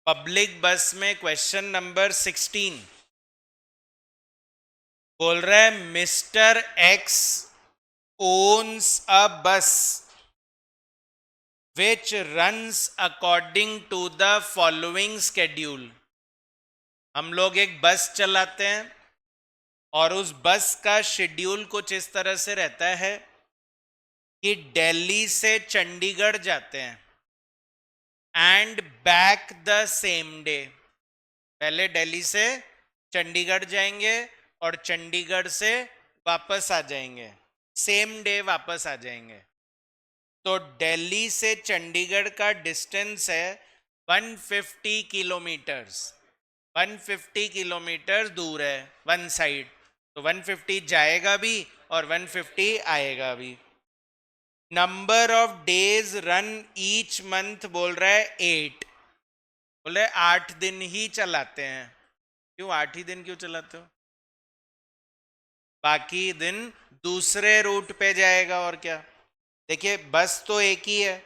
Public बस में question number 16 बोल रहा है mister x owns a bus which runs according to the following schedule. हम लोग एक बस चलाते हैं और उस बस का शेड्यूल कुछ इस तरह से रहता है कि दिल्ली से चंडीगढ़ जाते हैं and back the same day. पहले दिल्ली से चंडीगढ़ जाएंगे और चंडीगढ़ से वापस आ जाएंगे, सेम डे वापस आ जाएंगे। तो दिल्ली से चंडीगढ़ का डिस्टेंस है 150 किलोमीटर्स। 150 किलोमीटर दूर है वन साइड, तो 150 जाएगा भी और 150 आएगा भी। Number of days run each month बोल रहा है 8। बोले 8 दिन ही चलाते हैं। क्यों 8 ही दिन क्यों चलाते हो? बाकी दिन दूसरे रूट पे जाएगा और क्या। देखिए बस तो एक ही है,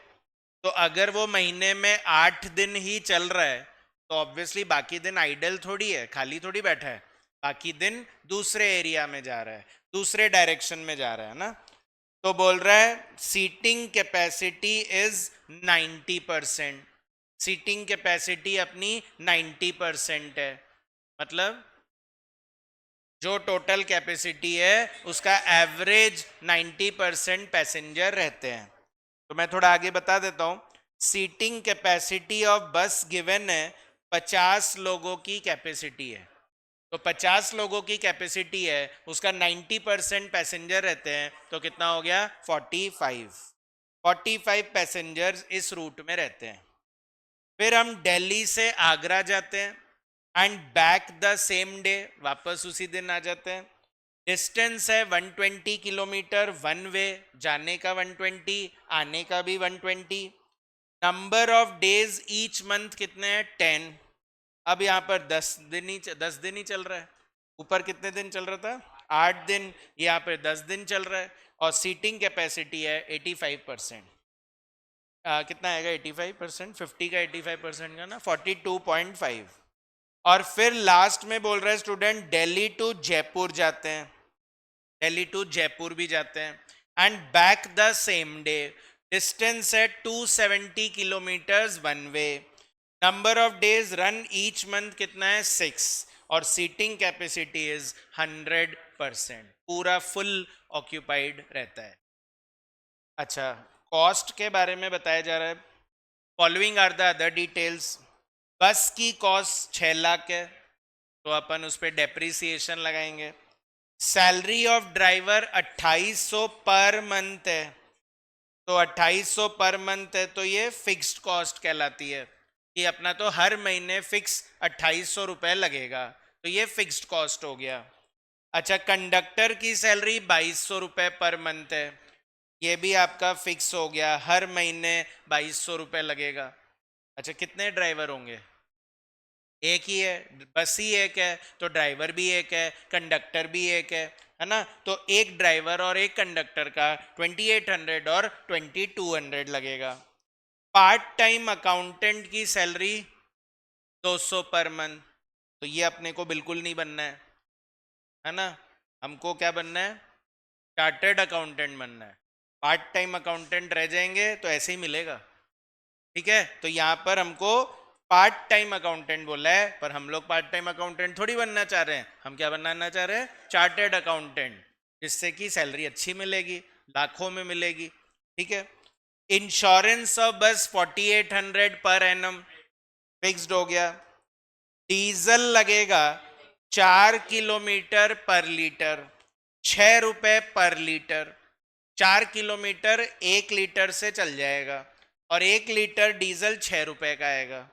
तो अगर वो महीने में 8 दिन ही चल रहा है तो ऑब्वियसली बाकी दिन आइडल थोड़ी है, खाली थोड़ी बैठा है। बाकी दिन दूसरे एरिया में जा रहा है, दूसरे डायरेक्शन में जा रहा है ना। तो बोल रहा है seating capacity is 90%। Seating capacity अपनी 90% है, मतलब जो टोटल कैपेसिटी है उसका एवरेज 90% पैसेंजर रहते हैं। तो मैं थोड़ा आगे बता देता हूं। सीटिंग कैपेसिटी ऑफ बस गिवन है 50 लोगों की कैपेसिटी है, तो 50 लोगों की कैपेसिटी है, उसका 90% पैसेंजर रहते हैं, तो कितना हो गया 45 पैसेंजर्स इस रूट में रहते हैं। फिर हम दिल्ली से आगरा जाते हैं and back the same day, वापस उसी दिन आ जाते हैं। डिस्टेंस है 120 किलोमीटर वन वे, जाने का 120, आने का भी 120। Number of days each month कितने हैं 10। अब यहाँ पर 10 दिन ही चल रहा है। ऊपर कितने दिन चल रहा था 8 दिन, यहाँ पर 10 दिन चल रहा है। और सीटिंग कैपेसिटी है 85%। कितना आएगा 85%, 50 का 85% का ना 42.5। और फिर लास्ट में बोल रहे हैं स्टूडेंट दिल्ली टू जयपुर जाते हैं, दिल्ली टू जयपुर भी जाते हैं and back the same day. Distance है 270 kilometres one way. Number of days run each month कितना है 6। और सीटिंग कैपेसिटी इज 100%, पूरा फुल ऑक्यूपाइड रहता है। अच्छा, कॉस्ट के बारे में बताया जा रहा है। Following are the other details. Bus की कॉस्ट 6 लाख है, तो अपन उस पर डेप्रिसिएशन लगाएंगे। Salary of driver 2800 per month है, तो 2800 पर मंथ है, तो ये फिक्स्ड कॉस्ट कहलाती है कि अपना तो हर महीने फिक्स 2800 रुपये लगेगा, तो ये फिक्स्ड कॉस्ट हो गया। अच्छा, कंडक्टर की सैलरी 2200 रुपये पर मंथ है, ये भी आपका फिक्स हो गया, हर महीने 2200 रुपये लगेगा। अच्छा, कितने ड्राइवर होंगे? एक ही है, बस ही एक है, तो ड्राइवर भी एक है, कंडक्टर भी एक है ना। तो एक ड्राइवर और एक कंडक्टर का 2800 और 2200 लगेगा। पार्ट टाइम अकाउंटेंट की सैलरी 200 पर मंथ, तो ये अपने को बिल्कुल नहीं बनना है ना। हमको क्या बनना है? चार्टर्ड अकाउंटेंट बनना है। पार्ट टाइम अकाउंटेंट रह जाएंगे तो ऐसे ही मिलेगा, ठीक है। तो यहाँ पर हमको पार्ट टाइम अकाउंटेंट बोला है, पर हम लोग पार्ट टाइम अकाउंटेंट थोड़ी बनना चाह रहे हैं। हम क्या बनना चाह रहे हैं? चार्टर्ड अकाउंटेंट, जिससे कि सैलरी अच्छी मिलेगी, लाखों में मिलेगी, ठीक है। इंश्योरेंस ऑफ बस 4800 पर एनम फिक्स्ड हो गया। डीजल लगेगा 4 किलोमीटर पर लीटर, 6 रुपए पर लीटर। 4 किलोमीटर 1 लीटर से चल जाएगा और 1 लीटर डीजल 6 रुपए का आएगा।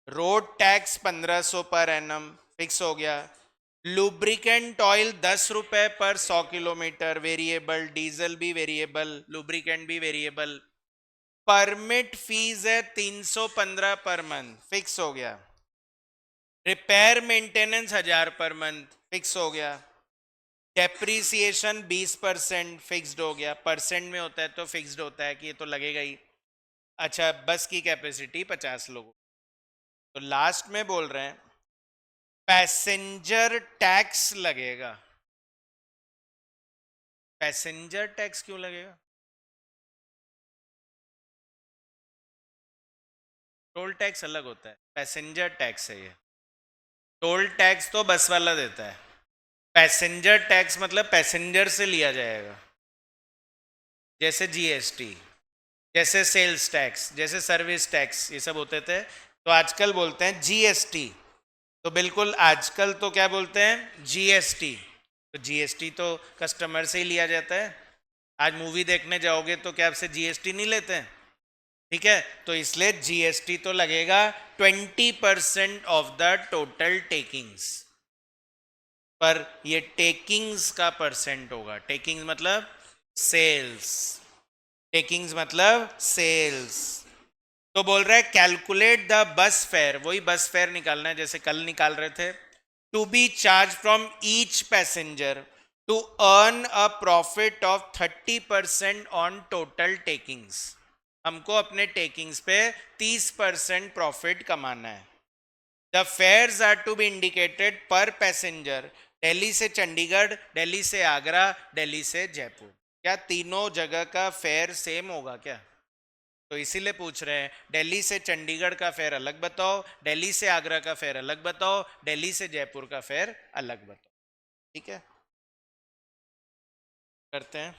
Road tax 1500 per annum fix हो गया। लुब्रिकेंट ऑयल 10 रुपए पर 100 किलोमीटर वेरिएबल, डीजल भी वेरिएबल, लुब्रिकेंट भी वेरिएबल। परमिट फीस है 315 पर मंथ फिक्स हो गया। Repair maintenance 1000 per month fix हो गया। डेप्रीसिएशन 20% फिक्स्ड हो गया, परसेंट में होता है तो फिक्स्ड होता है कि ये तो लगेगा ही। अच्छा, बस की कैपेसिटी 50 लोगों। तो लास्ट में बोल रहे हैं पैसेंजर टैक्स लगेगा। पैसेंजर टैक्स क्यों लगेगा? टोल टैक्स अलग होता है, पैसेंजर टैक्स है ये। टोल टैक्स तो बस वाला देता है, पैसेंजर टैक्स मतलब पैसेंजर से लिया जाएगा, जैसे जीएसटी, जैसे सेल्स टैक्स, जैसे सर्विस टैक्स, ये सब होते थे, तो आजकल बोलते हैं जीएसटी। तो बिल्कुल आजकल तो क्या बोलते हैं, जीएसटी। तो जीएसटी तो कस्टमर से ही लिया जाता है। आज मूवी देखने जाओगे तो क्या आपसे जीएसटी नहीं लेते हैं? ठीक है, तो इसलिए जीएसटी तो लगेगा 20% ऑफ द टोटल टेकिंग्स। पर ये टेकिंग्स का परसेंट होगा। टेकिंग्स मतलब सेल्स, टेकिंग्स मतलब सेल्स। तो बोल रहा है कैलकुलेट द बस फेयर, वही बस फेयर निकालना है जैसे कल निकाल रहे थे। To be charge from each passenger to earn a profit of 30% on total takings. हमको अपने टेकिंग्स पे 30% प्रॉफिट कमाना है। The fares are to be indicated per passenger, Delhi से चंडीगढ़, दिल्ली से आगरा, दिल्ली से जयपुर। क्या तीनों जगह का फेयर सेम होगा क्या? तो इसीलिए पूछ रहे हैं दिल्ली से चंडीगढ़ का फेयर अलग बताओ, दिल्ली से आगरा का फेयर अलग बताओ, दिल्ली से जयपुर का फेयर अलग बताओ। ठीक है, करते हैं।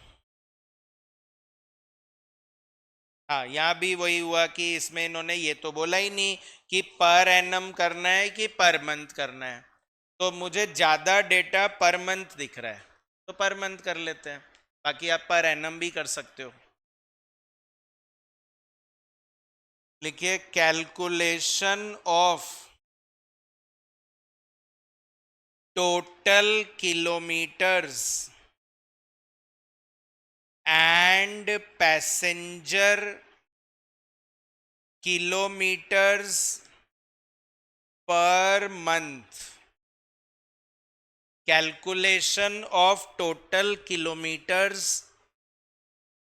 हाँ, यहाँ भी वही हुआ कि इसमें इन्होंने ये तो बोला ही नहीं कि पर एनम करना है कि पर मंथ करना है। तो मुझे ज्यादा डेटा पर मंथ दिख रहा है, तो पर मंथ कर लेते हैं। बाकी आप पर एनम भी कर सकते हो। लिखिए calculation of total kilometres and passenger kilometers per month. Calculation of total kilometers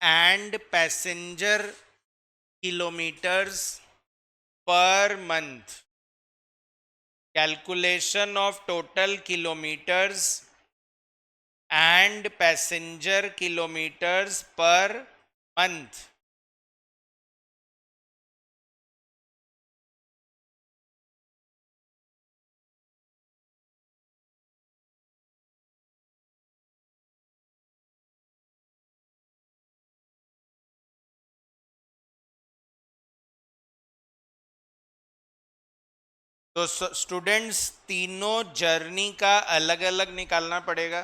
and passenger kilometers per month. Calculation of total kilometers and passenger kilometers per month. तो स्टूडेंट्स तीनों जर्नी का अलग अलग निकालना पड़ेगा।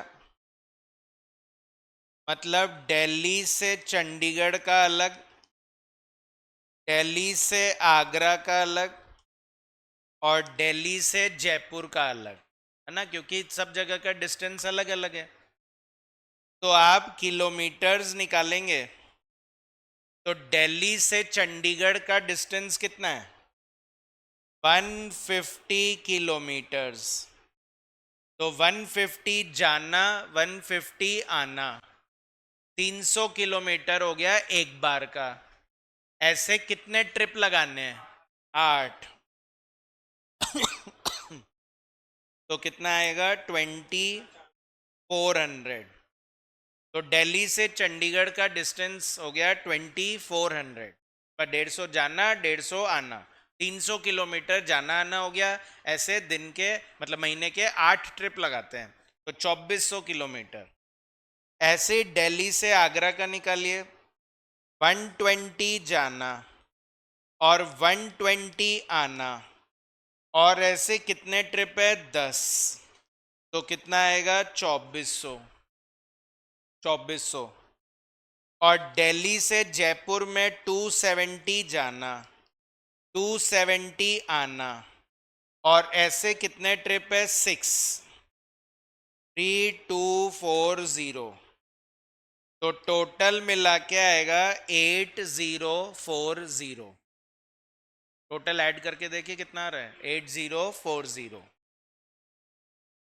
मतलब दिल्ली से चंडीगढ़ का अलग, दिल्ली से आगरा का अलग, और दिल्ली से जयपुर का अलग, है ना, क्योंकि सब जगह का डिस्टेंस अलग अलग है। तो आप किलोमीटर्स निकालेंगे तो दिल्ली से चंडीगढ़ का डिस्टेंस कितना है? 150 किलोमीटर्स। तो 150 जाना, 150 आना, 300 किलोमीटर हो गया एक बार का। ऐसे कितने ट्रिप लगाने हैं? 8। तो कितना आएगा? 2400। तो दिल्ली से चंडीगढ़ का डिस्टेंस हो गया 2400, पर 150 जाना 150 आना, 300 किलोमीटर जाना आना हो गया। ऐसे दिन के मतलब महीने के 8 ट्रिप लगाते हैं, तो 2400 किलोमीटर। ऐसे दिल्ली से आगरा का निकालिए, 120 जाना और 120 आना, और ऐसे कितने ट्रिप है? 10। तो कितना आएगा? 2400। 2400। और दिल्ली से जयपुर में 270 जाना, 270 आना, और ऐसे कितने ट्रिप है? 6। 3240। तो टोटल मिला के आएगा 8040। टोटल ऐड करके देखिए कितना आ रहा है? 8040।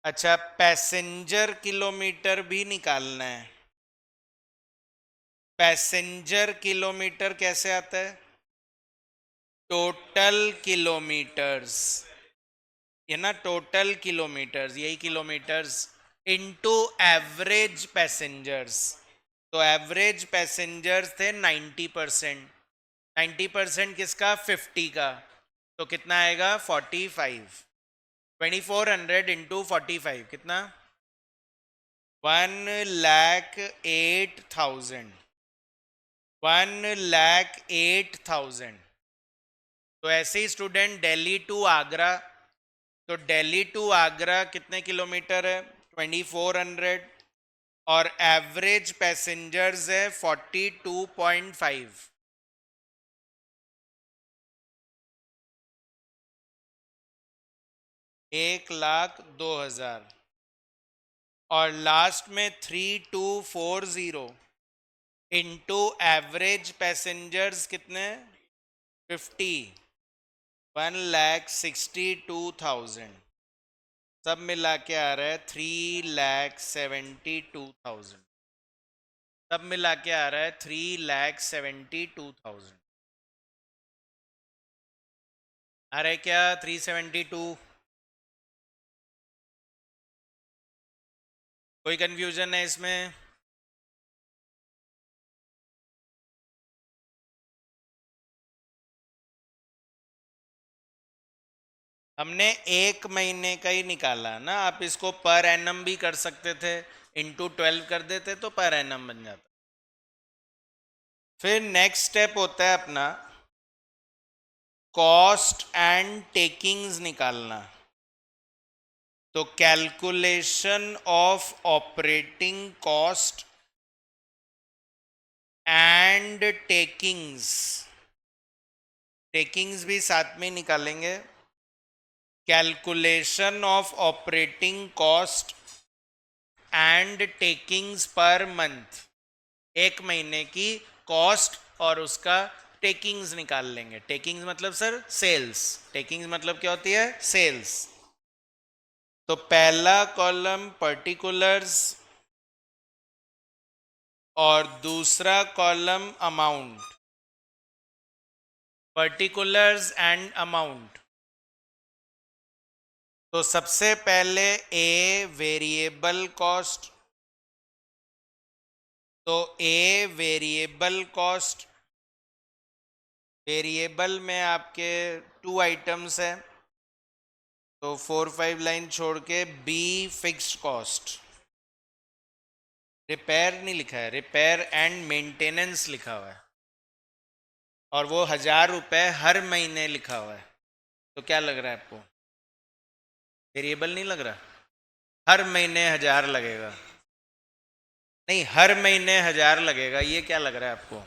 अच्छा, पैसेंजर किलोमीटर भी निकालना है। पैसेंजर किलोमीटर कैसे आता है? टोटल किलोमीटर्स, ये ना टोटल किलोमीटर्स, यही किलोमीटर्स इनटू एवरेज पैसेंजर्स। तो एवरेज पैसेंजर्स थे 90%, 90% किसका, 50 का, तो कितना आएगा 45, 2400 इंटू 45 कितना, 1,08,000, 1,08,000। तो ऐसे ही स्टूडेंट दिल्ली टू आगरा, तो दिल्ली टू आगरा कितने किलोमीटर है, 2400, और एवरेज पैसेंजर्स है 42.5। 1,02,000, और लास्ट में 3240 इंटू एवरेज पैसेंजर्स कितने, 50, 1,62,000, सब मिला के आ रहा है 3,72,000, सब मिला के आ रहा है 3,72,000। आ रहा है क्या 372? कोई कंफ्यूजन है इसमें? हमने एक महीने का ही निकाला ना, आप इसको पर एनम भी कर सकते थे, इंटू 12 कर देते तो पर एनम बन जाता। फिर नेक्स्ट स्टेप होता है अपना कॉस्ट एंड टेकिंग्स निकालना। तो calculation of operating cost and takings, takings भी साथ में निकालेंगे। Calculation of operating cost and takings per month, एक महीने की कॉस्ट और उसका टेकिंग्स निकाल लेंगे। टेकिंग्स मतलब सर सेल्स, टेकिंग्स मतलब क्या होती है, सेल्स। तो पहला कॉलम पर्टिकुलर्स और दूसरा column amount, particulars and amount. तो सबसे पहले ए वेरिएबल कॉस्ट, तो ए वेरिएबल कॉस्ट, वेरिएबल में आपके 2 आइटम्स है, तो 4-5 लाइन छोड़ के बी फिक्स्ड कॉस्ट, रिपेयर नहीं लिखा है, रिपेयर एंड मेंटेनेंस लिखा हुआ है, और वो 1,000 रुपये हर महीने लिखा हुआ है। तो क्या लग रहा है आपको, वेरिएबल नहीं लग रहा? हर महीने 1,000 लगेगा, नहीं हर महीने 1,000 लगेगा, ये क्या लग रहा है आपको?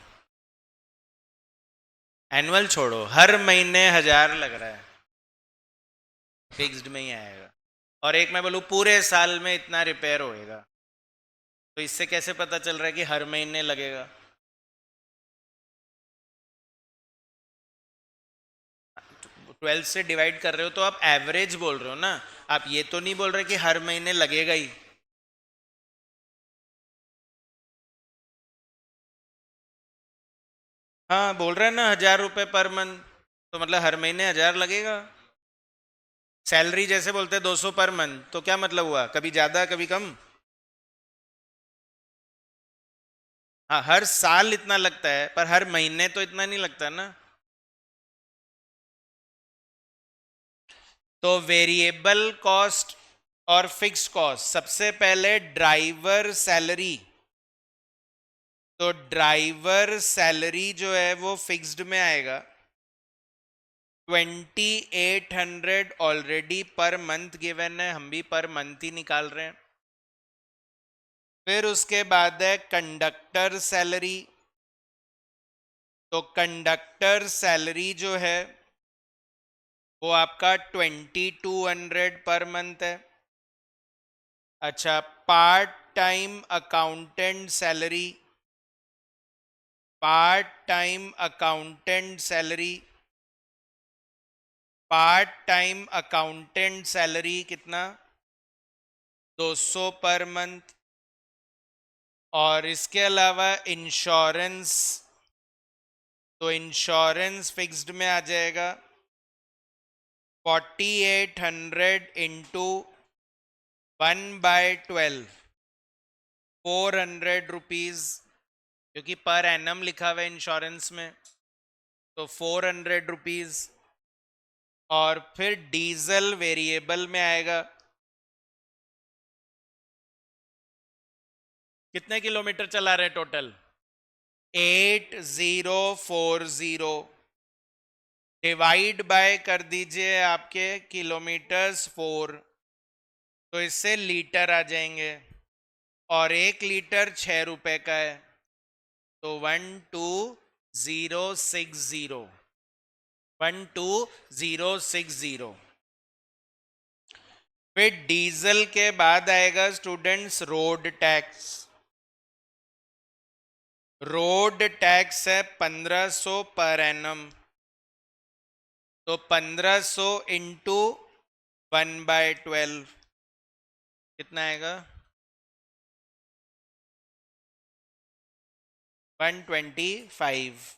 एनुअल छोड़ो, हर महीने 1,000 लग रहा है, फिक्स्ड में ही आएगा। और एक मैं बोलूँ पूरे साल में इतना रिपेयर होएगा, तो इससे कैसे पता चल रहा है कि हर महीने लगेगा? 12 से डिवाइड कर रहे हो तो आप एवरेज बोल रहे हो ना, आप ये तो नहीं बोल रहे कि हर महीने लगेगा ही। हाँ बोल रहे हैं ना 1,000 रुपये पर मंथ, तो मतलब हर महीने 1,000 लगेगा। सैलरी जैसे बोलते हैं 200 पर मंथ, तो क्या मतलब हुआ, कभी ज्यादा कभी कम? हाँ हर साल इतना लगता है, पर हर महीने तो इतना नहीं लगता ना। तो वेरिएबल कॉस्ट और फिक्स कॉस्ट, सबसे पहले ड्राइवर सैलरी, तो ड्राइवर सैलरी जो है वो फिक्स्ड में आएगा, 2,800 ऑलरेडी पर मंथ गिवन है, हम भी पर मंथ ही निकाल रहे हैं। फिर उसके बाद है कंडक्टर सैलरी, तो कंडक्टर सैलरी जो है वो आपका 2,200 पर मंथ है। अच्छा, part time accountant salary, part time accountant salary, part time accountant salary कितना, 200 पर मंथ। और इसके अलावा इंश्योरेंस, तो इंश्योरेंस फिक्स्ड में आ जाएगा 4800 इंटू 1/12 400 रुपीज, क्योंकि पर एनम लिखा हुआ है इंश्योरेंस में, तो 400 रुपीज। और फिर डीजल वेरिएबल में आएगा, कितने किलोमीटर चला रहे टोटल? 8040 डिवाइड बाय कर दीजिए आपके किलोमीटर्स 4, तो इससे लीटर आ जाएंगे, और 1 लीटर 6 रुपए का है, तो 12060 12060। फिर डीजल के बाद आएगा students road tax. Road tax है 1500 पर एनम, तो 1500 इंटू 1/12 कितना आएगा? 125।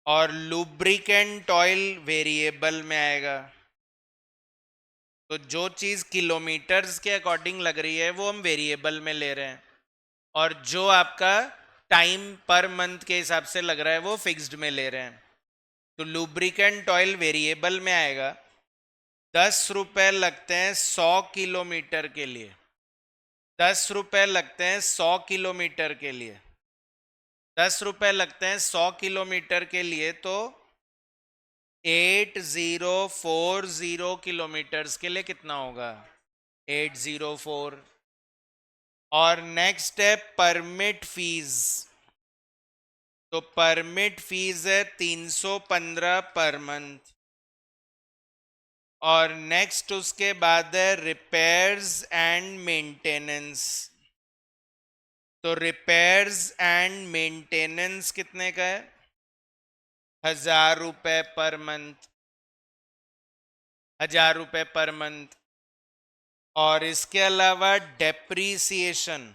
और लुब्रिकेंट ऑयल वेरिएबल में आएगा, तो जो चीज किलोमीटर्स के अकॉर्डिंग लग रही है वो हम वेरिएबल में ले रहे हैं, और जो आपका टाइम पर मंथ के हिसाब से लग रहा है वो फिक्स्ड में ले रहे हैं। तो लुब्रिकेंट ऑयल वेरिएबल में आएगा, 10 रुपए लगते हैं 100 किलोमीटर के लिए, 10 रुपए लगते हैं 100 किलोमीटर के लिए, 10 रुपए लगते हैं 100 किलोमीटर के लिए, तो 8040 किलोमीटर्स के लिए कितना होगा? 804। और नेक्स्ट है परमिट फीस, तो परमिट फीस है 315 पर मंथ। और नेक्स्ट उसके बाद है रिपेयर्स एंड मेंटेनेंस, तो रिपेयर्स एंड मेंटेनेंस कितने का है? 1000 रुपए पर मंथ, 1000 रुपए पर मंथ। और इसके अलावा डेप्रीसिएशन,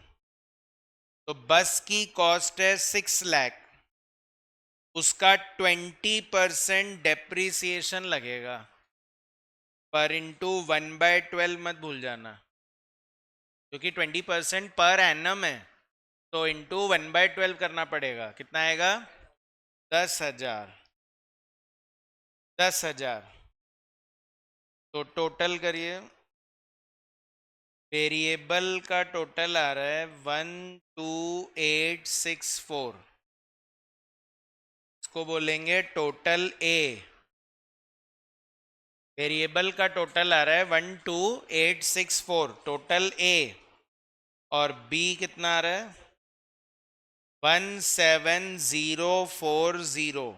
तो बस की कॉस्ट है 6 लाख, उसका 20% डेप्रीसिएशन लगेगा, पर इंटू 1/12 मत भूल जाना, क्योंकि 20% पर एनम है, तो इंटू 1/12 करना पड़ेगा। कितना आएगा? 10,000। 10,000, तो टोटल करिए, वेरिएबल का टोटल आ रहा है 12864, इसको बोलेंगे टोटल ए। वेरिएबल का टोटल आ रहा है 12864 टोटल ए, और बी कितना आ रहा है? 17040,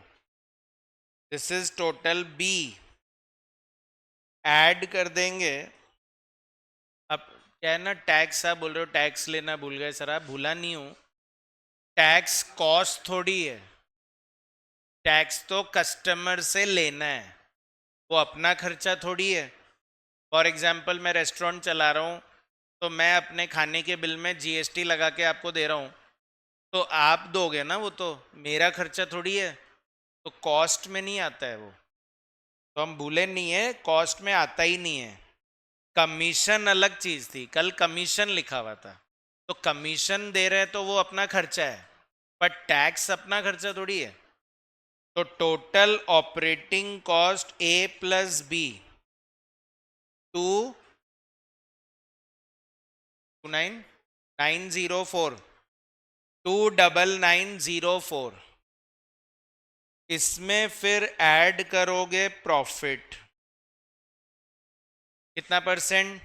this is total B. Add कर देंगे। अब क्या है ना, टैक्स आप बोल रहे हो टैक्स लेना भूल गए, सर आप भूला नहीं हूं, टैक्स कॉस्ट थोड़ी है, टैक्स तो कस्टमर से लेना है, वो अपना खर्चा थोड़ी है। फॉर एग्जाम्पल मैं रेस्टोरेंट चला रहा हूँ, तो मैं अपने खाने के बिल में जीएसटी लगा के आपको दे रहा हूँ, तो आप दोगे ना, वो तो मेरा खर्चा थोड़ी है, तो कॉस्ट में नहीं आता है वो, तो हम भूले नहीं है, कॉस्ट में आता ही नहीं है। कमीशन अलग चीज थी, कल कमीशन लिखा हुआ था, तो कमीशन दे रहे हैं तो वो अपना खर्चा है, पर टैक्स अपना खर्चा थोड़ी है। तो टोटल ऑपरेटिंग कॉस्ट ए प्लस बी 29904 29904, इसमें फिर ऐड करोगे प्रॉफिट, कितना परसेंट?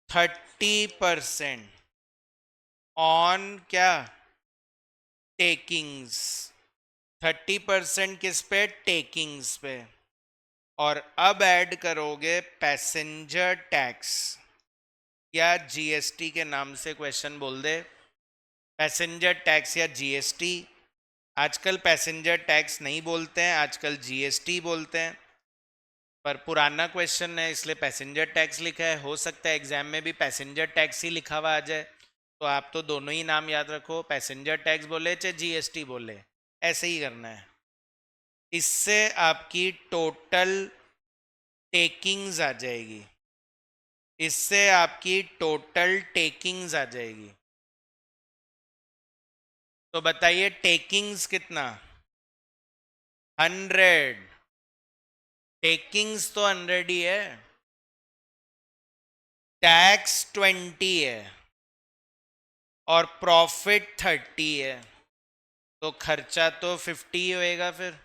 30% ऑन क्या? टेकिंग्स। 30% किस पे? टेकिंग्स पे। और अब ऐड करोगे पैसेंजर टैक्स, या जीएसटी के नाम से क्वेश्चन बोल दे, पैसेंजर टैक्स या जीएसटी। आजकल पैसेंजर टैक्स नहीं बोलते हैं, आजकल जीएसटी बोलते हैं, पर पुराना क्वेश्चन है इसलिए पैसेंजर टैक्स लिखा है। हो सकता है एग्जाम में भी पैसेंजर टैक्स ही लिखा हुआ आ जाए, तो आप तो दोनों ही नाम याद रखो, पैसेंजर टैक्स बोले चाहे जीएसटी बोले, ऐसे ही करना है। इससे आपकी टोटल टेकिंग्स आ जाएगी, इससे आपकी टोटल टेकिंग्स आ जाएगी। तो बताइए टेकिंग्स कितना? 100। टेकिंग्स तो 100 ही है, टैक्स 20 है और प्रॉफिट 30 है, तो खर्चा तो 50 ही होएगा। फिर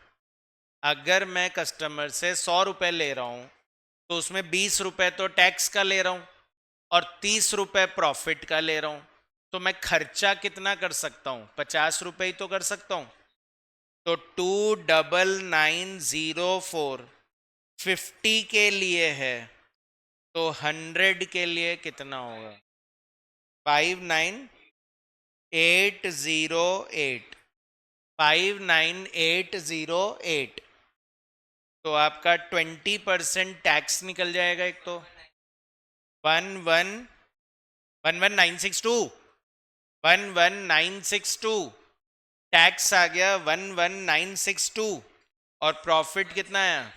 अगर मैं कस्टमर से 100 रुपए ले रहा हूं तो उसमें 20 रुपए तो टैक्स का ले रहा हूं और 30 रुपए प्रॉफिट का ले रहा हूं, तो मैं खर्चा कितना कर सकता हूं? 50 रुपए ही तो कर सकता हूं। तो 29904 50 के लिए है, तो 100 के लिए कितना होगा? 59808, 59808। तो आपका 20% टैक्स निकल जाएगा। एक तो 11962, 11962 टैक्स आ गया 11962, और प्रॉफिट कितना है?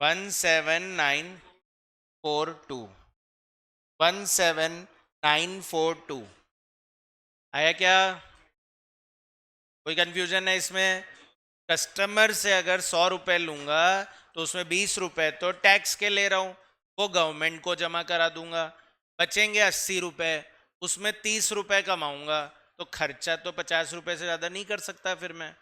17942, 17942। आया क्या? कोई कंफ्यूजन है इसमें? कस्टमर से अगर 100 रुपए लूंगा तो उसमें 20 रुपए तो टैक्स के ले रहा हूं, वो गवर्नमेंट को जमा करा दूंगा, बचेंगे 80 रुपए, उसमें 30 रुपए कमाऊंगा, तो खर्चा तो 50 रुपए से ज्यादा नहीं कर सकता फिर मैं।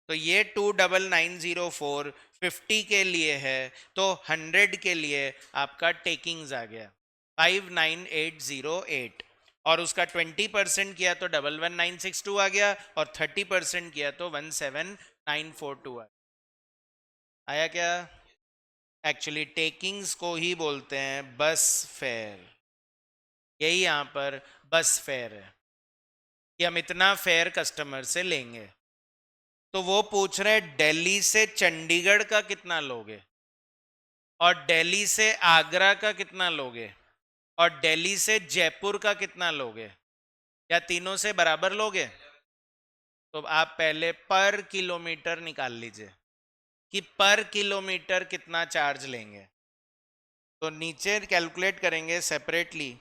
तो ये 29904 50 के लिए है, तो 100 के लिए आपका टेकिंग्स आ गया 59808, और उसका 20% किया तो 11962 आ गया, और 30% किया तो 17942 आया क्या? एक्चुअली टेकिंग्स को ही बोलते हैं बस फेयर। यही यहां पर बस फेयर है कि हम इतना फेयर कस्टमर से लेंगे। तो वो पूछ रहे हैं दिल्ली से चंडीगढ़ का कितना लोगे, और दिल्ली से आगरा का कितना लोगे, और दिल्ली से जयपुर का कितना लोगे, या तीनों से बराबर लोगे? तो आप पहले पर किलोमीटर निकाल लीजिए कि पर किलोमीटर कितना चार्ज लेंगे। तो नीचे कैलकुलेट करेंगे सेपरेटली,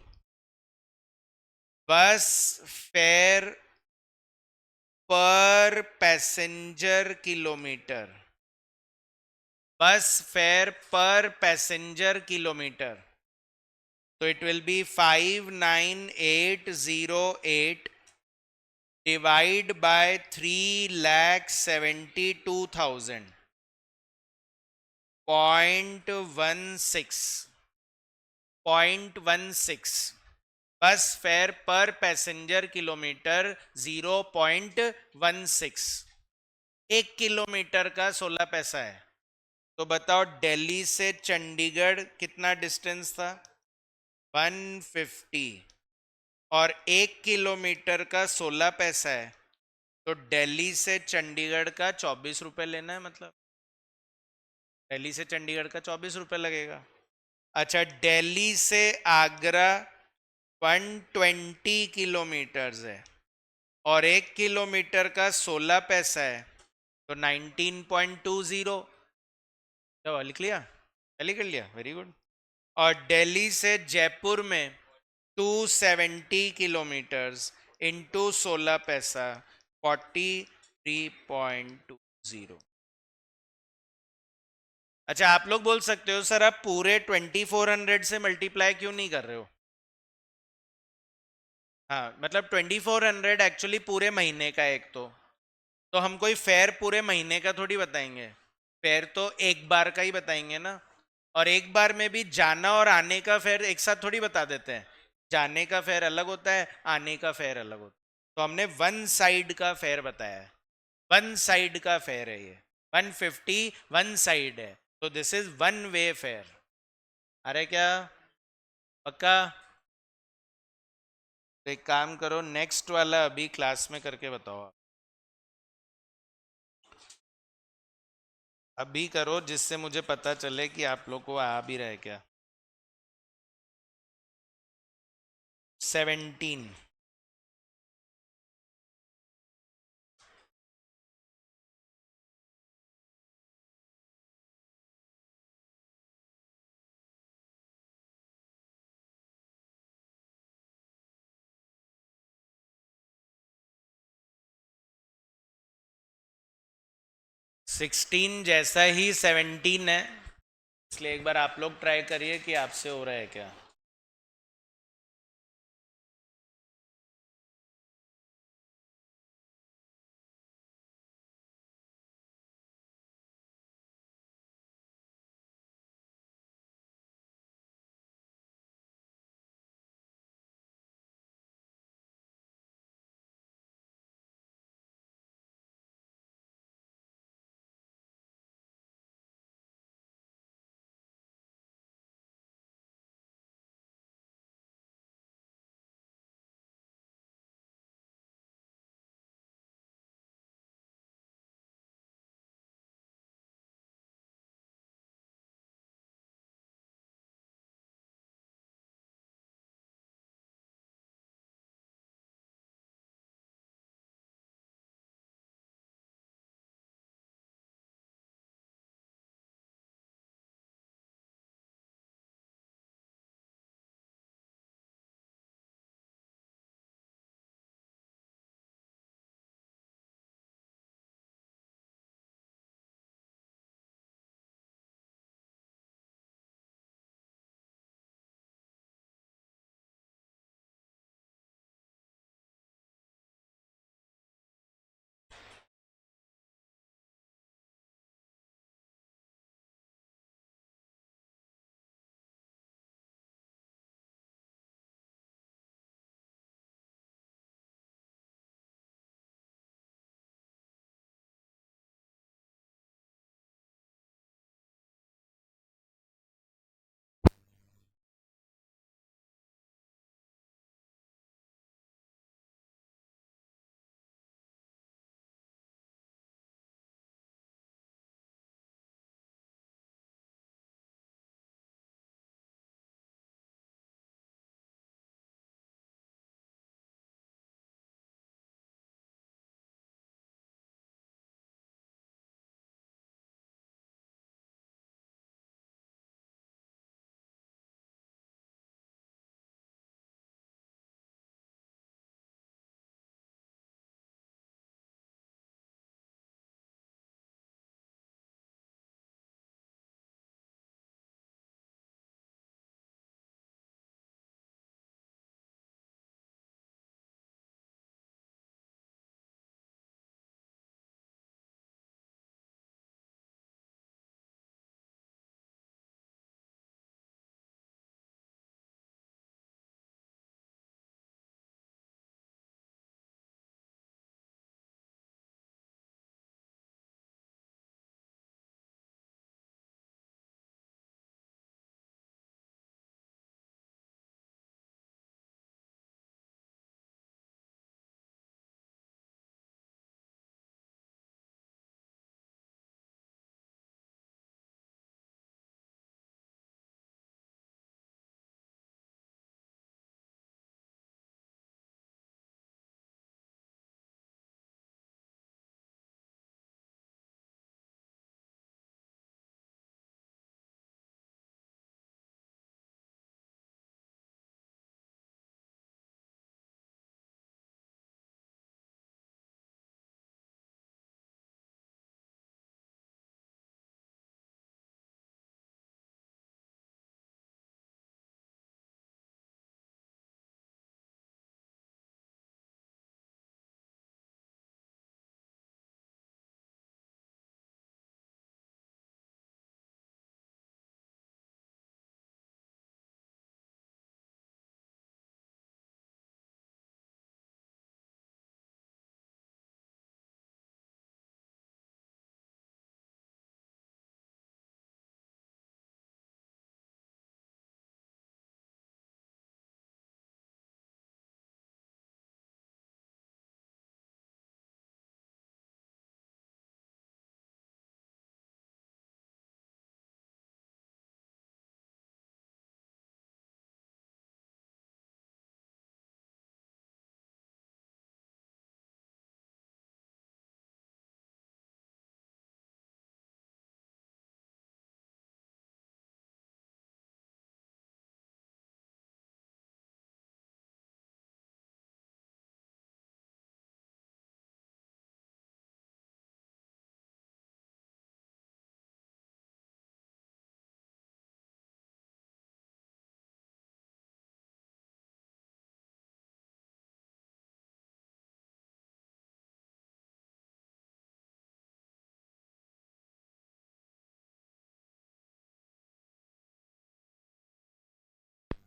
बस फेयर पर पैसेंजर किलोमीटर, बस फेयर पर पैसेंजर किलोमीटर। तो it will be 59808 divide by 3,72,000, 0.16, बस फेयर पर पैसेंजर किलोमीटर 0.16। 1 किलोमीटर का 16 पैसा है। तो बताओ दिल्ली से चंडीगढ़ कितना डिस्टेंस था? 150, और 1 किलोमीटर का 16 पैसा है, तो दिल्ली से चंडीगढ़ का 24 रुपए लेना है, मतलब दिल्ली से चंडीगढ़ का 24 रुपए लगेगा। अच्छा, दिल्ली से आगरा 120 किलोमीटर्स है और 1 किलोमीटर का 16 पैसा है, तो 19.20। तो लिख लिया, टैली कर लिया, वेरी गुड। और दिल्ली से जयपुर में 270 किलोमीटर्स इंटू 16 पैसा 43.20। अच्छा, आप लोग बोल सकते हो सर आप पूरे 2400 से मल्टीप्लाई क्यों नहीं कर रहे हो? हाँ, मतलब 2400 एक्चुअली पूरे महीने का एक, तो हम कोई फेयर पूरे महीने का थोड़ी बताएंगे, फेयर तो एक बार का ही बताएंगे ना। और एक बार में भी जाना और आने का फेयर एक साथ थोड़ी बता देते हैं, जाने का फेयर अलग होता है, आने का फेयर अलग होता है। तो हमने वन साइड का फेयर बताया है, वन साइड का फेयर है ये, 150 वन साइड है, तो this is one way fair. अरे क्या पक्का? तो एक काम करो, नेक्स्ट वाला अभी क्लास में करके बताओ आप। अभी करो जिससे मुझे पता चले कि आप लोग को आ भी रहे क्या। 17। 16 जैसा ही 17 है, इसलिए एक बार आप लोग ट्राई करिए कि आपसे हो रहा है क्या।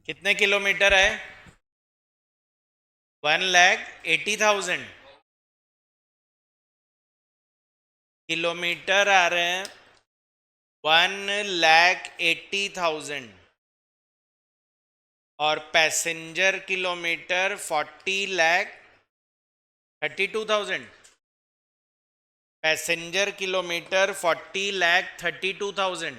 कितने किलोमीटर है? 1,80,000 किलोमीटर आ रहे हैं। 1,80,000 और पैसेंजर किलोमीटर 40,32,000। Passenger kilometre 40,32,000।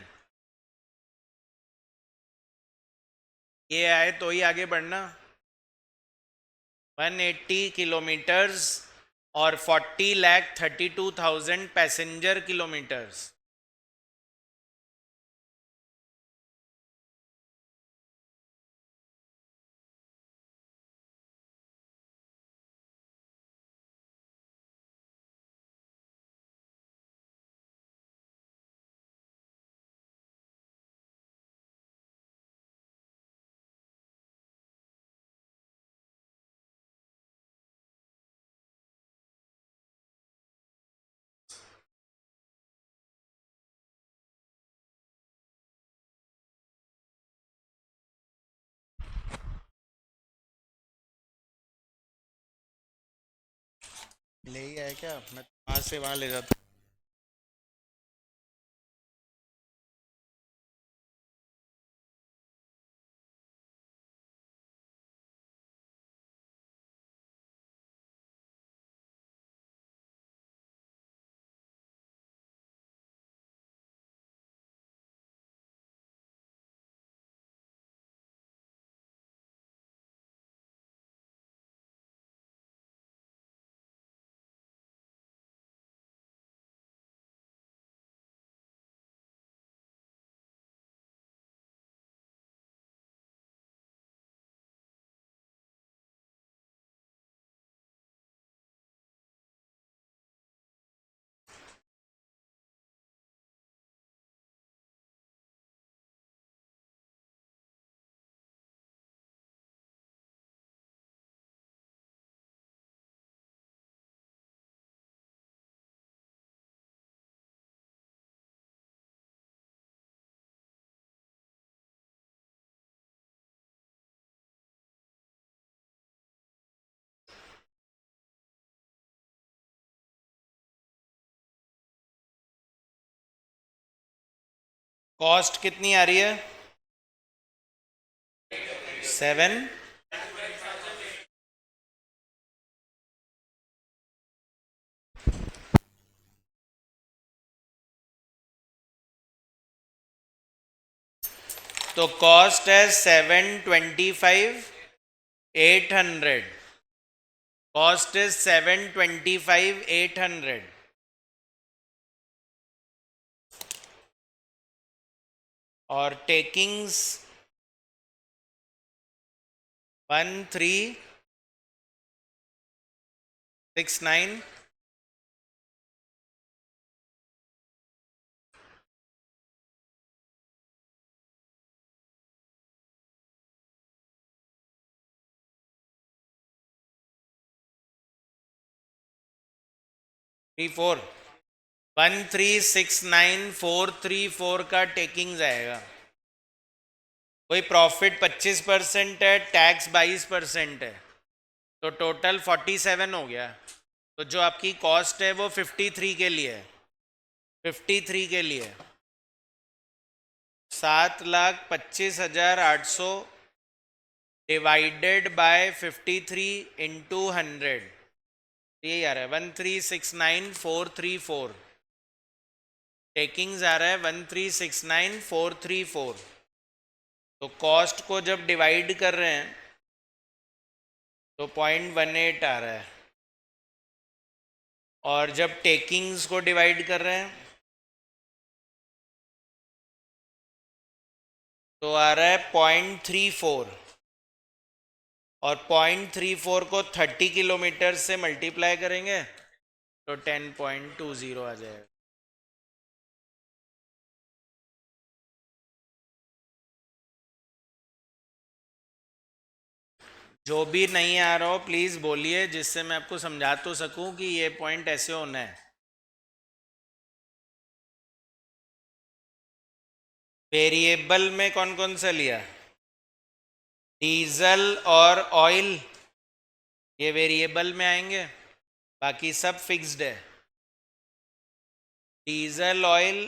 ये आए तो ही आगे बढ़ना। 180 किलोमीटर्स और 40,32,000 पैसेंजर किलोमीटर्स। ले ही आया क्या? मैं वहां से वहां ले जाता। कॉस्ट कितनी आ रही है? 7। तो कॉस्ट है 725 800। Cost is 725 800। और टेकिंग्स 1369। थ्री फोर 1369,434 का टेकिंग्स आएगा। कोई प्रॉफिट 25% है, टैक्स 22% है, तो टोटल 47 हो गया। तो जो आपकी कॉस्ट है वो 53 के लिए है। 53 के लिए 7,25,800 डिवाइडेड बाय 53 इंटू 100। ये आ रहा है 1369434। टेकिंग्स आ रहा है 1369434। तो कॉस्ट को जब डिवाइड कर रहे हैं तो 0.18 आ रहा है, और जब टेकिंग्स को डिवाइड कर रहे हैं तो आ रहा है 0.34। और 0.34 को 30 किलोमीटर से मल्टीप्लाई करेंगे तो 10.20 आ जाएगा। जो भी नहीं आ रहा हो प्लीज बोलिए, जिससे मैं आपको समझा तो सकूं कि ये पॉइंट ऐसे होना है। वेरिएबल में कौन कौन सा लिया? डीजल और ऑयल ये वेरिएबल में आएंगे, बाकी सब फिक्स्ड है। डीजल ऑयल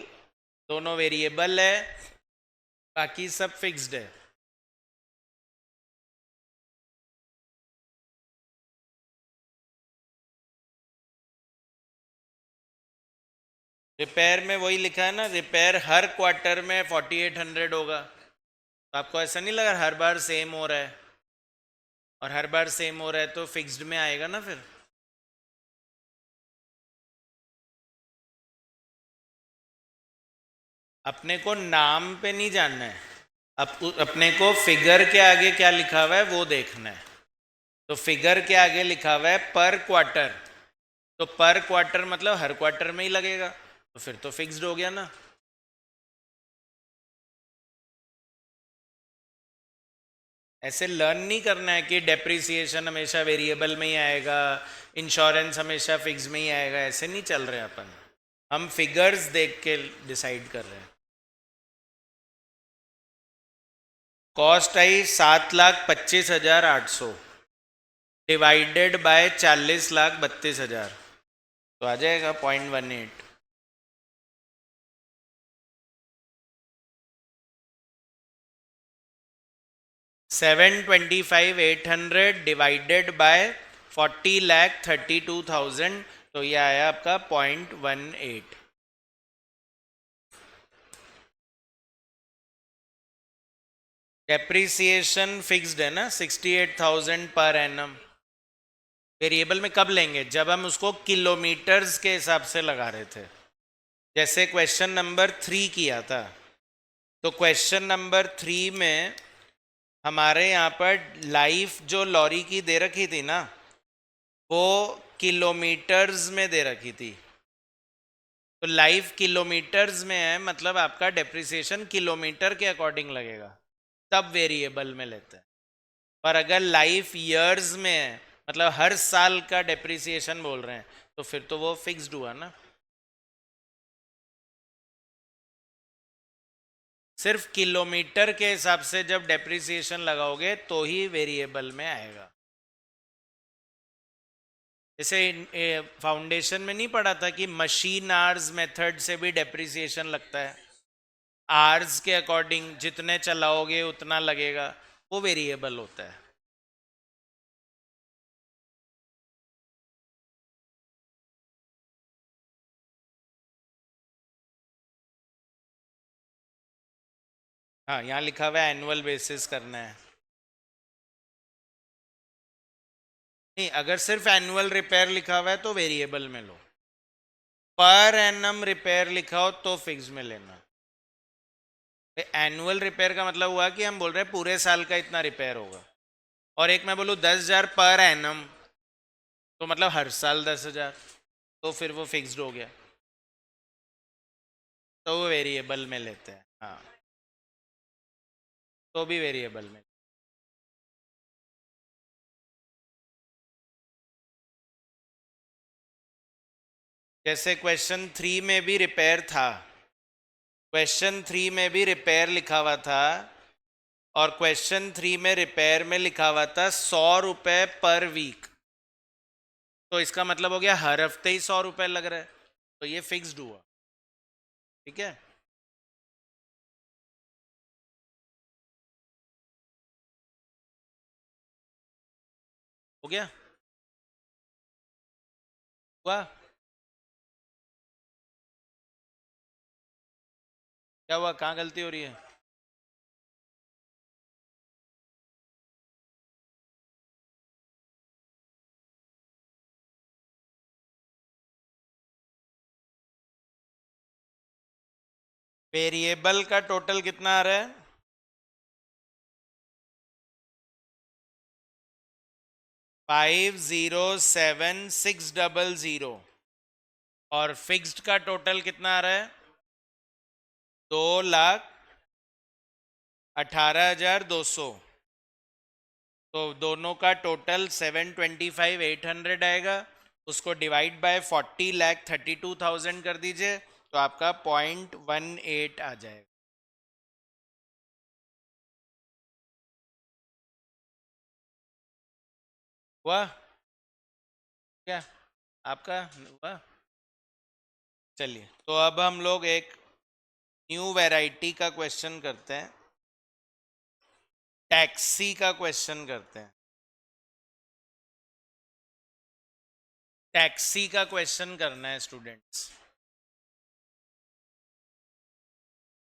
दोनों वेरिएबल है, बाकी सब फिक्स्ड है। रिपेयर में वही लिखा है ना, रिपेयर हर क्वार्टर में 4800 होगा। तो आपको ऐसा नहीं लगा हर बार सेम हो रहा है? और हर बार सेम हो रहा है तो फिक्स्ड में आएगा ना फिर। अपने को नाम पे नहीं जानना है, अपने को फिगर के आगे क्या लिखा हुआ है वो देखना है। तो फिगर के आगे लिखा हुआ है पर क्वार्टर, तो पर क्वार्टर मतलब हर क्वार्टर में ही लगेगा, तो फिर तो फिक्स्ड हो गया ना। ऐसे लर्न नहीं करना है कि डेप्रिसिएशन हमेशा वेरिएबल में ही आएगा, इंश्योरेंस हमेशा फिक्स में ही आएगा, ऐसे नहीं चल रहे अपन। हम फिगर्स देख के डिसाइड कर रहे हैं। कॉस्ट आई 7,25,800 डिवाइडेड बाय 40,32,000, तो आ जाएगा 0.18। 725,800 डिवाइडेड बाय 40,32,000, तो ये आया आपका 0.18। डेप्रिसिएशन फिक्स्ड है ना 68,000 पर एनम। वेरिएबल में कब लेंगे? जब हम उसको किलोमीटर्स के हिसाब से लगा रहे थे, जैसे क्वेश्चन नंबर 3 किया था। तो क्वेश्चन नंबर 3 में हमारे यहाँ पर लाइफ जो लॉरी की दे रखी थी ना, वो किलोमीटर्स में दे रखी थी। तो लाइफ किलोमीटर्स में है, मतलब आपका डेप्रिसिएशन किलोमीटर के अकॉर्डिंग लगेगा, तब वेरिएबल में लेते हैं। पर अगर लाइफ ईयर्स में है, मतलब हर साल का डेप्रिसिएशन बोल रहे हैं, तो फिर तो वो फिक्स्ड हुआ ना। सिर्फ किलोमीटर के हिसाब से जब डेप्रिसिएशन लगाओगे तो ही वेरिएबल में आएगा। जैसे फाउंडेशन में नहीं पढ़ा था कि मशीन आर्स मेथड से भी डेप्रिसिएशन लगता है, आर्स के अकॉर्डिंग जितने चलाओगे उतना लगेगा, वो वेरिएबल होता है। हाँ, यहाँ लिखा हुआ है एनुअल बेसिस करना है। नहीं, अगर सिर्फ एनुअल रिपेयर लिखा हुआ है तो वेरिएबल में लो, पर एनम रिपेयर लिखा हो तो फिक्स में लेना। एनुअल रिपेयर का मतलब हुआ कि हम बोल रहे हैं पूरे साल का इतना रिपेयर होगा, और एक मैं बोलूँ 10,000 पर एनम, तो मतलब हर साल 10,000, तो फिर वो फिक्स्ड हो गया, तो वो वेरिएबल में लेते हैं। हाँ, तो भी वेरिएबल में। जैसे क्वेश्चन 3 में भी रिपेयर था, क्वेश्चन 3 में भी रिपेयर लिखा हुआ था, और क्वेश्चन 3 में रिपेयर में लिखा हुआ था 100 रुपए पर वीक, तो इसका मतलब हो गया हर हफ्ते ही 100 रुपए लग रहा है, तो ये फिक्स्ड हुआ। ठीक है, हो गया, हुआ। क्या हुआ, कहाँ गलती हो रही है? वेरिएबल का टोटल कितना आ रहा है? 507,600, और फिक्स्ड का टोटल कितना आ रहा है? 2,18,200। तो दोनों का टोटल 725,800 आएगा, उसको डिवाइड बाय 40,32,000 कर दीजिए, तो आपका 0.18 आ जाएगा। हुआ क्या आपका हुआ? चलिए, तो अब हम लोग एक न्यू वैरायटी का क्वेश्चन करते हैं, टैक्सी का क्वेश्चन करते हैं। टैक्सी का क्वेश्चन करना है स्टूडेंट्स,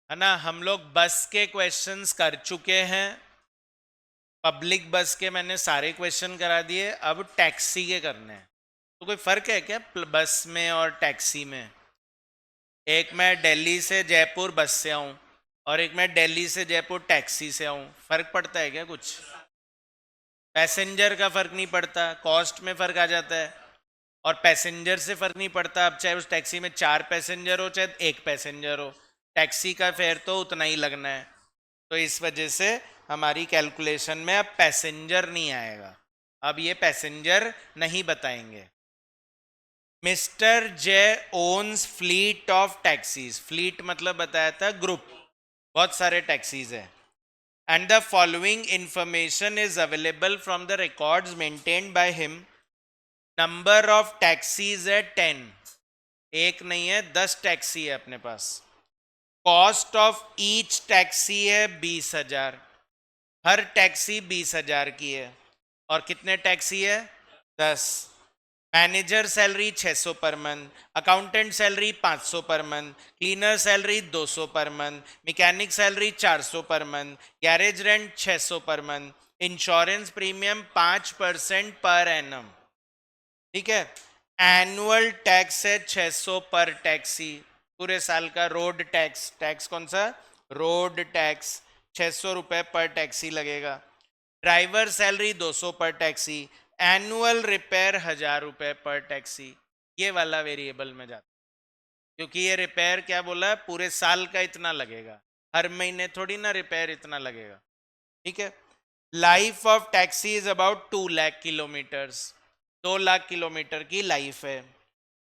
है ना। हम लोग बस के क्वेश्चंस कर चुके हैं, पब्लिक बस के मैंने सारे क्वेश्चन करा दिए, अब टैक्सी के करने हैं। तो कोई फर्क है क्या बस में और टैक्सी में? एक मैं दिल्ली से जयपुर बस से आऊं और एक मैं दिल्ली से जयपुर टैक्सी से आऊं, फर्क पड़ता है क्या कुछ? पैसेंजर का फर्क नहीं पड़ता, कॉस्ट में फर्क आ जाता है, और पैसेंजर से फर्क नहीं पड़ता। अब चाहे उस टैक्सी में 4 पैसेंजर हो चाहे 1 पैसेंजर हो, टैक्सी का फेयर तो उतना ही लगना है। तो इस वजह से हमारी कैलकुलेशन में अब पैसेंजर नहीं आएगा, अब ये पैसेंजर नहीं बताएंगे। Mister J owns fleet of taxis, fleet मतलब बताया था ग्रुप, बहुत सारे टैक्सीज है। And the following information is available from the records maintained by him. Number of taxis है 10, एक नहीं है 10 टैक्सी है अपने पास। कॉस्ट ऑफ ईच टैक्सी है 20,000, हर टैक्सी 20,000 की है। और कितने टैक्सी है? 10। Manager salary 600 per month, accountant salary 500 per month, cleaner salary 200 per month, mechanic salary 400 per month, garage rent 600 per month, insurance premium 5% per annum, ठीक है। एनुअल टैक्स है 600 पर टैक्सी, पूरे साल का रोड टैक्स, टैक्स कौन सा? रोड टैक्स, 600 रुपए पर टैक्सी लगेगा। ड्राइवर सैलरी 200 पर टैक्सी, एनुअल रिपेयर 1000 रुपए पर टैक्सी। ये वाला वेरिएबल में जाता, क्योंकि ये रिपेयर क्या बोला है, पूरे साल का इतना लगेगा, हर महीने थोड़ी ना रिपेयर इतना लगेगा, ठीक है। Life of taxi is about 2 lakh kilometres, 2 lakh kilometre की लाइफ है।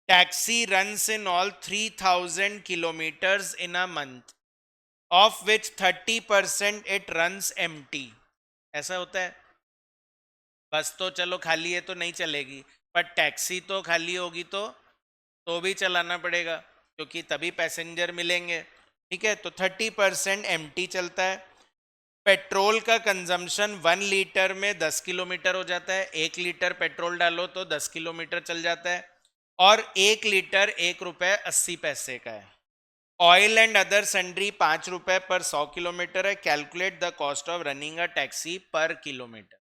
Taxi runs in all 3000 kilometres in a month, of which 30% it runs empty. ऐसा होता है, बस तो चलो खाली है तो नहीं चलेगी, पर टैक्सी तो खाली होगी तो भी चलाना पड़ेगा, क्योंकि तभी पैसेंजर मिलेंगे, ठीक है। तो 30% एम्प्टी चलता है। पेट्रोल का कंजम्पशन 1 लीटर में 10 किलोमीटर हो जाता है, 1 लीटर पेट्रोल डालो तो 10 किलोमीटर चल जाता है, और 1 लीटर 1 रुपये 80 पैसे का है। ऑयल एंड अदर सन्ड्री 5 रुपए पर 100 किलोमीटर है। Calculate the cost of running a taxi पर किलोमीटर।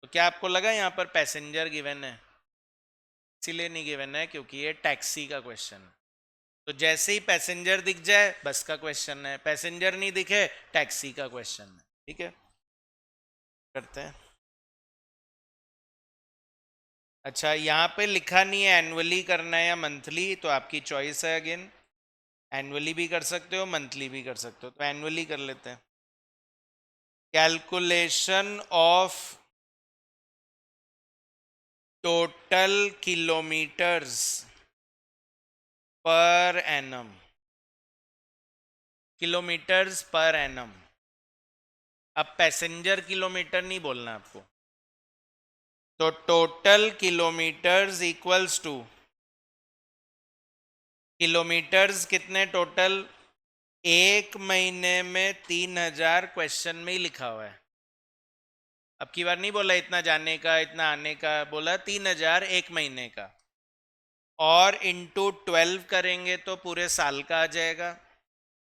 तो क्या आपको लगा यहाँ पर पैसेंजर गिवन है? इसीलिए नहीं गिवन है क्योंकि ये टैक्सी का क्वेश्चन है। तो जैसे ही पैसेंजर दिख जाए बस का क्वेश्चन है, पैसेंजर नहीं दिखे टैक्सी का क्वेश्चन है, ठीक है। करते हैं। अच्छा, यहाँ पे लिखा नहीं है एनुअली करना है या मंथली, तो आपकी चॉइस है। अगेन एनुअली भी कर सकते हो, मंथली भी कर सकते हो, तो एनुअली कर लेते हैं। Calculation of total kilometres per annum, kilometres per annum. अब पैसेंजर किलोमीटर नहीं बोलना आपको, तो total kilometres equals to, kilometres कितने टोटल? एक महीने में 3000 क्वेश्चन में ही लिखा हुआ है। अब की बार नहीं बोला इतना जाने का इतना आने का, बोला 3000 एक महीने का, और इंटू 12 करेंगे तो पूरे साल का आ जाएगा,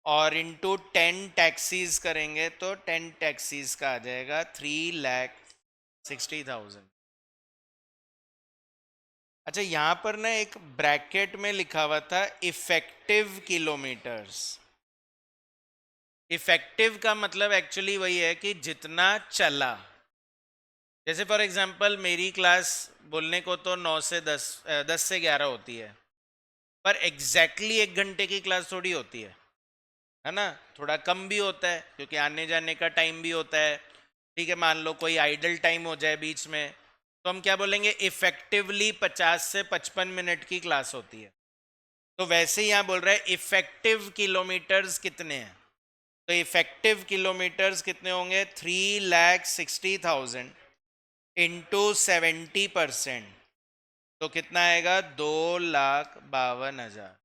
और इंटू 10 टैक्सीज करेंगे तो 10 टैक्सीज का आ जाएगा 3,60,000। अच्छा, यहां पर ना एक ब्रैकेट में लिखा हुआ था इफेक्टिव किलोमीटर्स। इफेक्टिव का मतलब एक्चुअली वही है कि जितना चला। जैसे फॉर एग्जांपल मेरी क्लास बोलने को तो 9 से 10, 10 से 11 होती है, पर एग्जैक्टली 1 घंटे की क्लास थोड़ी होती है ना। थोड़ा कम भी होता है क्योंकि आने जाने का टाइम भी होता है, ठीक है। मान लो कोई आइडल टाइम हो जाए बीच में, तो हम क्या बोलेंगे, इफेक्टिवली 50 से 55 मिनट की क्लास होती है। तो वैसे ही यहाँ बोल रहा है इफेक्टिव किलोमीटर्स कितने हैं, तो इफेक्टिव किलोमीटर्स कितने होंगे? 3,60,000 इंटू 70%, तो कितना आएगा? 2,52,000।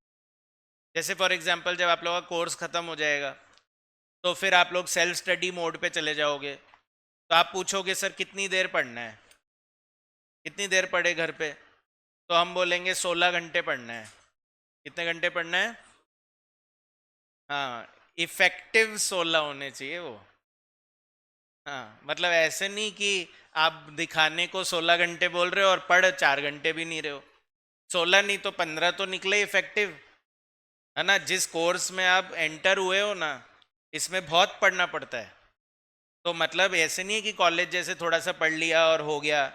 जैसे फॉर एग्जांपल जब आप लोगों का कोर्स खत्म हो जाएगा तो फिर आप लोग सेल्फ स्टडी मोड पे चले जाओगे, तो आप पूछोगे सर कितनी देर पढ़ना है, कितनी देर पढ़े घर पे? तो हम बोलेंगे 16 घंटे पढ़ना है। कितने घंटे पढ़ना है? हाँ, इफेक्टिव 16 होने चाहिए वो। हाँ, मतलब ऐसे नहीं कि आप दिखाने को 16 घंटे बोल रहे हो और पढ़ 4 घंटे भी नहीं रहे हो। 16 नहीं तो 15 तो निकले इफेक्टिव, है ना? जिस कोर्स में आप एंटर हुए हो ना, इसमें बहुत पढ़ना पड़ता है। तो मतलब ऐसे नहीं है कि कॉलेज जैसे थोड़ा सा पढ़ लिया और हो गया,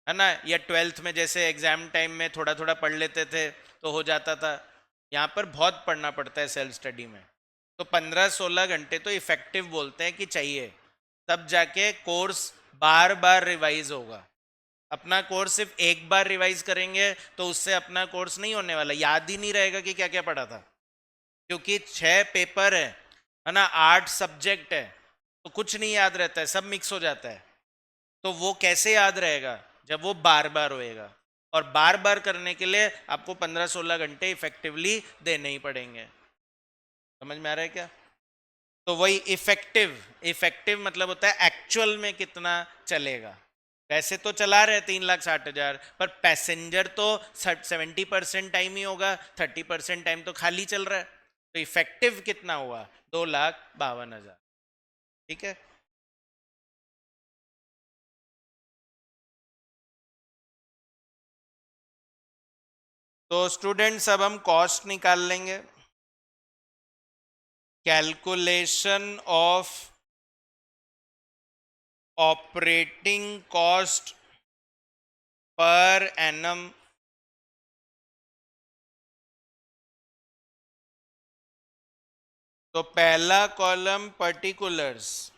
है ना? या ट्वेल्थ में जैसे एग्जाम टाइम में थोड़ा थोड़ा पढ़ लेते थे तो हो जाता था। यहाँ पर बहुत पढ़ना पड़ता है सेल्फ स्टडी में। तो 15-16 घंटे तो इफेक्टिव बोलते हैं कि चाहिए, तब जाके कोर्स बार बार रिवाइज होगा। अपना कोर्स सिर्फ एक बार रिवाइज करेंगे तो उससे अपना कोर्स नहीं होने वाला, याद ही नहीं रहेगा कि क्या क्या पढ़ा था, क्योंकि 6 पेपर है ना, 8 सब्जेक्ट है, तो कुछ नहीं याद रहता है, सब मिक्स हो जाता है। तो वो कैसे याद रहेगा? जब वो बार बार होएगा, और बार बार करने के लिए आपको 15-16 घंटे इफेक्टिवली देने ही पड़ेंगे। समझ में आ रहा है क्या? तो वही इफेक्टिव, इफेक्टिव मतलब होता है एक्चुअल में कितना चलेगा। वैसे तो चला रहे 3,60,000, पर पैसेंजर तो 70% टाइम ही होगा, 30% टाइम तो खाली चल रहा है। तो इफेक्टिव कितना हुआ? 2,52,000। ठीक है। तो स्टूडेंट्स अब हम कॉस्ट निकाल लेंगे। Calculation of operating cost per annum. तो पहला कॉलम पर्टिकुलर्स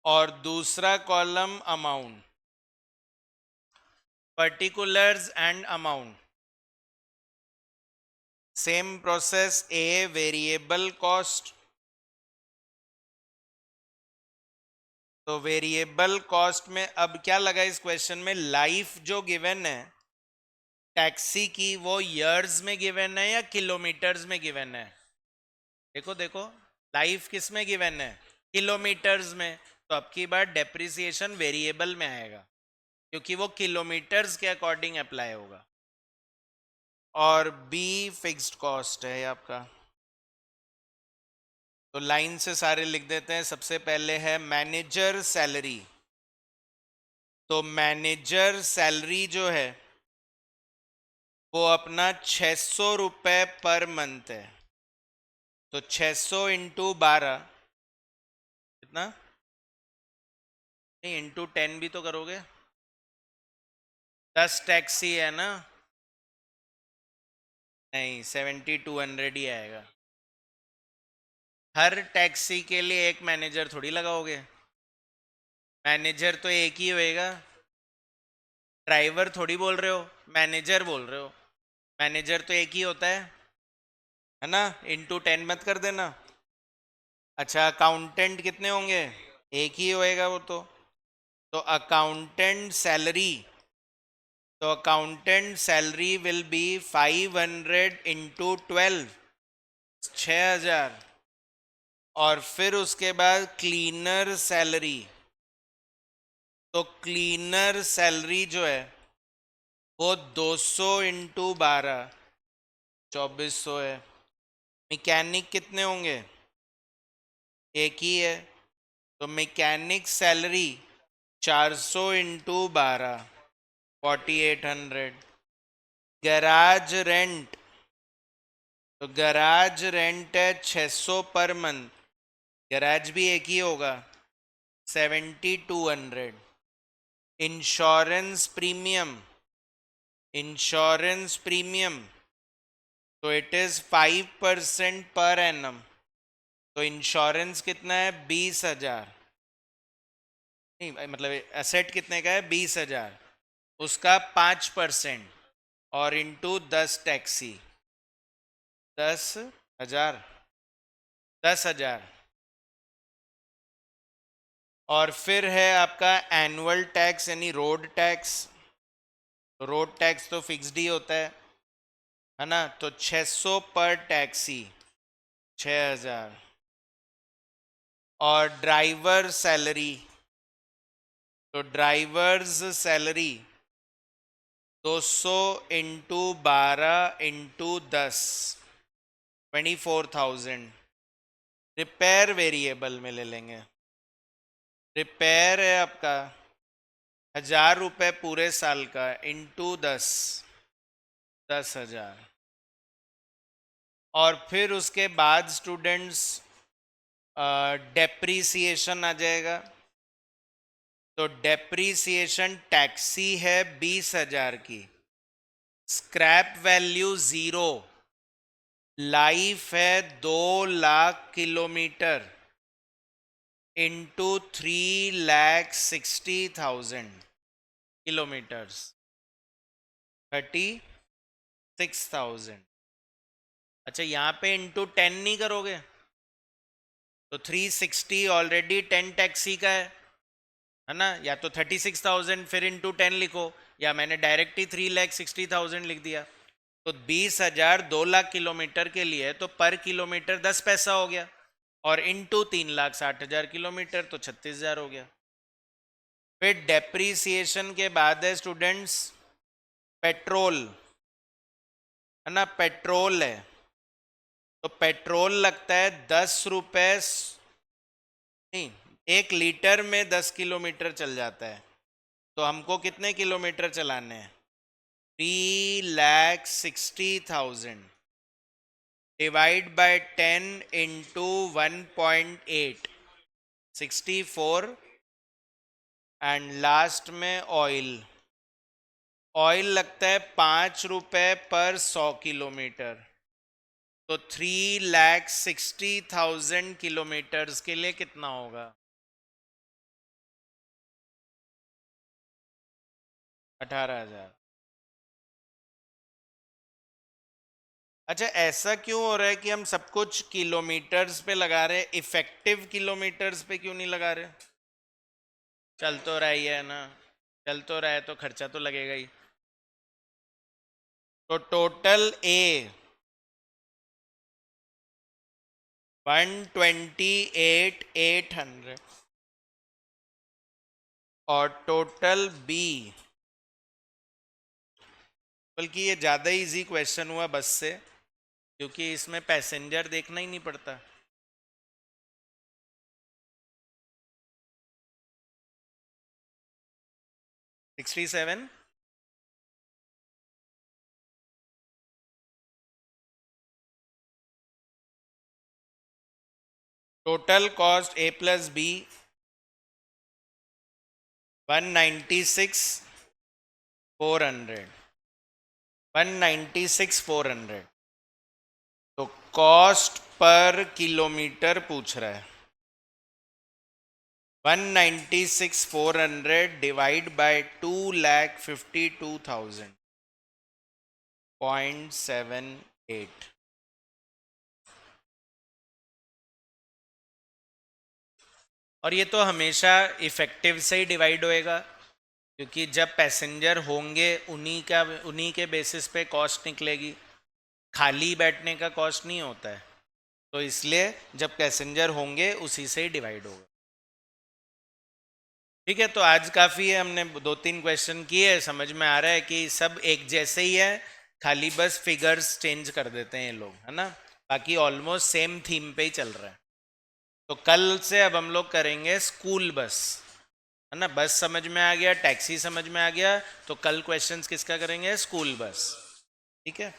और दूसरा column amount. Particulars and amount, same process. A variable cost, तो वेरिएबल कॉस्ट में अब क्या लगा इस क्वेश्चन में? लाइफ जो गिवन है टैक्सी की, वो ईयर्स में गिवन है या किलोमीटर्स में गिवन है? देखो देखो, लाइफ किस में गिवन है? किलोमीटर्स में। तो अब की बार डेप्रिसिएशन वेरिएबल में आएगा, क्योंकि वो किलोमीटर्स के अकॉर्डिंग अप्लाई होगा। और बी फिक्स्ड कॉस्ट है आपका। तो लाइन से सारे लिख देते हैं। सबसे पहले है मैनेजर सैलरी। तो मैनेजर सैलरी जो है वो अपना 600 रुपये पर मंथ है। तो 600 इंटू 12, कितना? नहीं, इंटू 10 भी तो करोगे। 10 टैक्सी है ना? नहीं, 7,200 ही आएगा। हर टैक्सी के लिए एक मैनेजर थोड़ी लगाओगे, मैनेजर तो एक ही होएगा। ड्राइवर थोड़ी बोल रहे हो, मैनेजर बोल रहे हो। मैनेजर तो एक ही होता है ना? इंटू 10 मत कर देना। अच्छा, अकाउंटेंट कितने होंगे? एक ही होएगा वो तो अकाउंटेंट सैलरी, तो accountant salary will be 500 into 12, 6,000। और फिर उसके बाद क्लीनर सैलरी, तो क्लीनर सैलरी जो है वो 200 इंटू 12, 2,400 है। मैकेनिक कितने होंगे? एक ही है, तो mechanic salary 400 into 12, 4,800। Garage rent, तो गैराज रेंट है 600 पर मंथ, गैराज भी एक ही होगा, 7,200। इंश्योरेंस प्रीमियम, इंश्योरेंस प्रीमियम तो इट इज 5% पर एनम। तो इंश्योरेंस कितना है? 20,000। नहीं मतलब एसेट कितने का है? 20,000, उसका 5% और इंटू 10 टैक्सी, 10,000, 10,000। और फिर है आपका एनुअल टैक्स यानी रोड टैक्स। रोड टैक्स तो फिक्स्ड ही होता है ना, तो 600 पर टैक्सी, 6000। और ड्राइवर सैलरी, तो drivers salary 200 into 12 into 10, 24,000। Repair variable में ले लेंगे। रिपेयर है आपका 1000 रुपये पूरे साल का इंटू 10, 10,000। और फिर उसके बाद स्टूडेंट्स डेप्रीसिएशन आ जाएगा। तो डेप्रीसिएशन टैक्सी है 20,000 की, स्क्रैप वैल्यू 0, लाइफ है 2,00,000 किलोमीटर इंटू 3,60,000 किलोमीटर्स, 36,000। अच्छा यहाँ पे इंटू 10 नहीं करोगे, तो 360 ऑलरेडी 10 टैक्सी का है ना, या तो 36,000 फिर इंटू 10 लिखो, या मैंने डायरेक्ट ही 3,60,000 लिख दिया। तो 20,000 2,00,000 किलोमीटर के लिए तो पर किलोमीटर 10 पैसा हो गया, और इंटू 3,60,000 किलोमीटर तो 36,000 हो गया। फिर डेप्रीसिएशन के बाद है स्टूडेंट्स पेट्रोल, है ना, पेट्रोल है, तो पेट्रोल लगता है 10 रुपये, नहीं 1 लीटर में 10 किलोमीटर चल जाता है, तो हमको कितने किलोमीटर चलाने हैं, 3,60,000 divide by 10 into 1.8, 64। And last में ऑयल, ऑयल लगता है 5 रुपये पर 100 किलोमीटर, तो 3,60,000 किलोमीटर्स के लिए कितना होगा, 18,000। अच्छा ऐसा क्यों हो रहा है कि हम सब कुछ किलोमीटर्स पे लगा रहे हैं, इफेक्टिव किलोमीटर्स पे क्यों नहीं लगा रहे? चल तो रहा ही है ना, चल तो रहा है तो खर्चा तो लगेगा ही। तो टोटल ए 128,800 और टोटल बी, बल्कि ये ज़्यादा इजी क्वेश्चन हुआ बस से, क्योंकि इसमें पैसेंजर देखना ही नहीं पड़ता। $67। टोटल कॉस्ट ए प्लस बी 196,400, 196,400। तो कॉस्ट पर किलोमीटर पूछ रहा है, 196,400 डिवाइड बाय 2,52,000.78। और ये तो हमेशा इफेक्टिव से ही डिवाइड होएगा, क्योंकि जब पैसेंजर होंगे उन्हीं के बेसिस पे कॉस्ट निकलेगी, खाली बैठने का कॉस्ट नहीं होता है, तो इसलिए जब पैसेंजर होंगे उसी से ही डिवाइड होगा। ठीक है, तो आज काफ़ी है, हमने 2-3 क्वेश्चन किए, समझ में आ रहा है कि सब एक जैसे ही है, खाली बस फिगर्स चेंज कर देते हैं ये लोग, है ना, बाकी ऑलमोस्ट सेम थीम पे ही चल रहा है। तो कल से अब हम लोग करेंगे स्कूल बस, है ना, बस समझ में आ गया, टैक्सी समझ में आ गया, तो कल क्वेश्चंस किसका करेंगे, स्कूल बस। ठीक है।